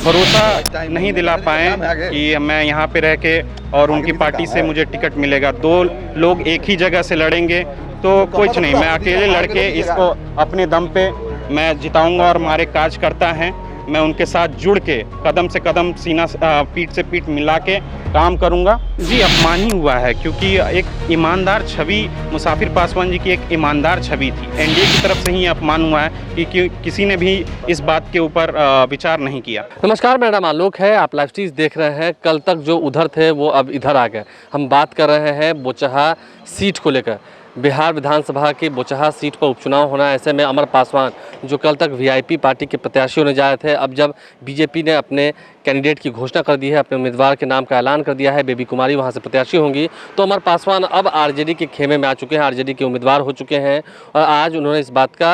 भरोसा नहीं दिला पाए कि मैं यहाँ पे रह के और उनकी पार्टी से मुझे टिकट मिलेगा। दो लोग एक ही जगह से लड़ेंगे तो कुछ नहीं, मैं अकेले लड़के इसको अपने दम पे मैं जिताऊंगा और हमारे कार्यकर्ता हैं, मैं उनके साथ जुड़ के कदम से कदम सीना पीठ से पीठ मिला के काम करूंगा। जी अपमान ही हुआ है, क्योंकि एक ईमानदार छवि मुसाफिर पासवान जी की एक ईमानदार छवि थी। एनडीए की तरफ से ही अपमान हुआ है कि किसी ने भी इस बात के ऊपर विचार नहीं किया। नमस्कार, मेरा नाम आलोक है, आप लाइव स्ट्रीम देख रहे हैं। कल तक जो उधर थे वो अब इधर आ गए। हम बात कर रहे हैं बोचहा सीट को लेकर। बिहार विधानसभा की बोचहा सीट पर उपचुनाव होना, ऐसे में अमर पासवान जो कल तक वीआईपी पार्टी के प्रत्याशी होने जा रहे थे, अब जब बीजेपी ने अपने कैंडिडेट की घोषणा कर दी है, अपने उम्मीदवार के नाम का ऐलान कर दिया है, बेबी कुमारी वहां से प्रत्याशी होंगी, तो अमर पासवान अब आरजेडी के खेमे में आ चुके हैं, आरजेडी के उम्मीदवार हो चुके हैं। और आज उन्होंने इस बात का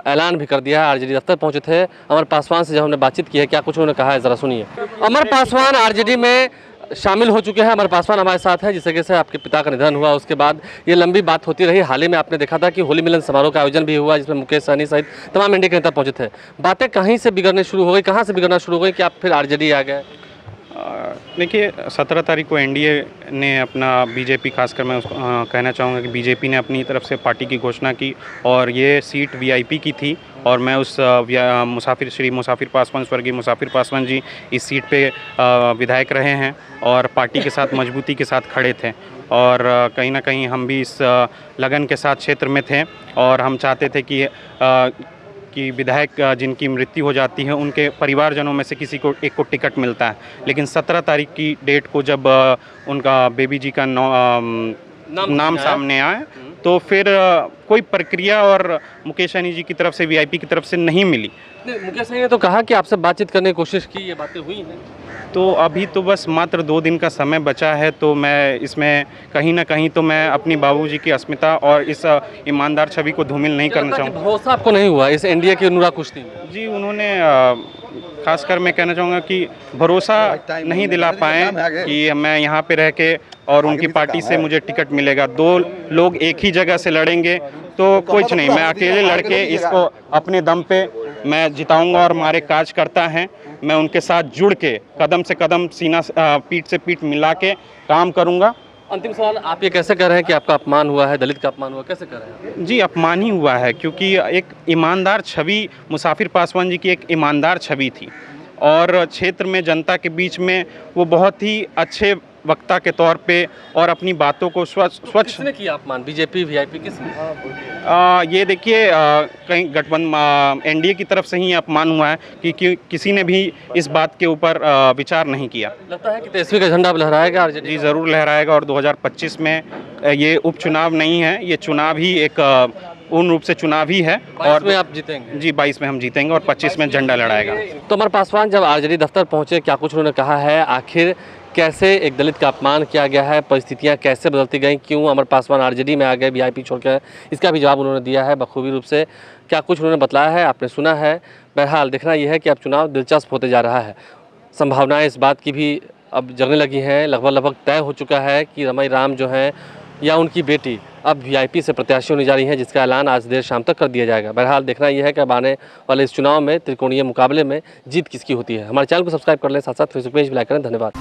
ऐलान भी कर दिया है। आरजेडी दफ्तर पहुंचे थे। अमर पासवान से जब हमने बातचीत की है, क्या कुछ उन्होंने कहा है, ज़रा सुनिए। अमर पासवान आरजेडी में शामिल हो चुके हैं। अमर पासवान हमारे साथ है। जिस तरीके से आपके पिता का निधन हुआ, उसके बाद ये लंबी बात होती रही। हाल ही में आपने देखा था कि होली मिलन समारोह का आयोजन भी हुआ, जिसमें मुकेश सहनी सहित तमाम एनडीए के नेता पहुंचे थे। बातें कहीं से बिगड़ने शुरू हो गई, कहाँ से बिगड़ना शुरू हो गई कि आप फिर आरजेडी आ गए? देखिए 17 तारीख को एनडीए ने अपना बीजेपी, खासकर मैं उसको कहना चाहूँगा कि बीजेपी ने अपनी तरफ से पार्टी की घोषणा की और ये सीट वीआईपी की थी और मैं उस मुसाफिर पासवान, स्वर्गीय मुसाफिर पासवान जी इस सीट पे विधायक रहे हैं और पार्टी के साथ मजबूती के साथ खड़े थे और कहीं ना कहीं हम भी इस लगन के साथ क्षेत्र में थे और हम चाहते थे कि विधायक जिनकी मृत्यु हो जाती है उनके परिवारजनों में से किसी को एक को टिकट मिलता है। लेकिन 17 तारीख की डेट को जब उनका बेबी जी का नाम सामने आया तो फिर कोई प्रक्रिया और मुकेश सहनी जी की तरफ से, वीआईपी की तरफ से नहीं मिली। मुकेश सहनी ने तो कहा कि आपसे बातचीत करने की कोशिश की, ये बातें हुई हैं। तो अभी तो बस मात्र 2 दिन का समय बचा है, तो मैं इसमें कहीं ना कहीं तो मैं अपनी बाबूजी की अस्मिता और इस ईमानदार छवि को धूमिल नहीं करना चाहूँगा। भरोसा आपको नहीं हुआ इस एनडीए की नूरा कुश्ती में? जी उन्होंने खासकर मैं कहना चाहूँगा कि भरोसा नहीं दिला पाए कि मैं यहाँ पे रह के और उनकी पार्टी से मुझे टिकट मिलेगा। दो लोग एक ही जगह से लड़ेंगे तो कुछ नहीं, मैं अकेले लड़के इसको अपने दम पे मैं जिताऊंगा और हमारे कार्यकर्ता हैं, मैं उनके साथ जुड़ के कदम से कदम सीना पीठ से पीठ मिला के काम करूंगा। अंतिम सवाल, आप ये कैसे कह रहे हैं कि आपका अपमान हुआ है, दलित का अपमान हुआ, कैसे कह रहे हैं? जी अपमान ही हुआ है, क्योंकि एक ईमानदार छवि मुसाफिर पासवान जी की एक ईमानदार छवि थी और क्षेत्र में जनता के बीच में वो बहुत ही अच्छे वक्ता के तौर पे और अपनी बातों को स्वच्छ किसने किया अपमान? बीजेपी, वीआईपी, किसने? ये देखिए कहीं गठबंधन एनडीए की तरफ से ही अपमान हुआ है कि किसी ने भी इस बात के ऊपर विचार नहीं किया। लगता है कि तेजस्वी का झंडा लहराएगा आरजेडी? जी ज़रूर लहराएगा और 2025 में ये उपचुनाव नहीं है, ये चुनाव ही एक पूर्ण रूप से चुनाव ही है और में आप जीतेंगे? जी 22 में हम जीतेंगे और 25 में झंडा लहराएगा। तो अमर पासवान जब आरजेडी दफ्तर पहुंचे, क्या कुछ उन्होंने कहा है? आखिर कैसे एक दलित का अपमान किया गया है, परिस्थितियां कैसे बदलती गई, क्यों अमर पासवान आरजेडी में आ गए वीआईपी छोड़कर, इसका भी जवाब उन्होंने दिया है बखूबी रूप से। क्या कुछ उन्होंने बताया है, आपने सुना है। बहरहाल देखना यह है कि अब चुनाव दिलचस्प होते जा रहा है। संभावनाएं इस बात की भी अब जगने लगी हैं, लगभग तय हो चुका है कि रमई राम जो हैं या उनकी बेटी अब वीआईपी से प्रत्याशी होने जा रही हैं, जिसका ऐलान आज देर शाम तक कर दिया जाएगा। बहरहाल देखना यह है कि अब आने वाले इस चुनाव में त्रिकोणीय मुकाबले में जीत किसकी होती है। हमारे चैनल को सब्सक्राइब कर लें, साथ साथ फेसबुक पेज भी लाइक करें। धन्यवाद।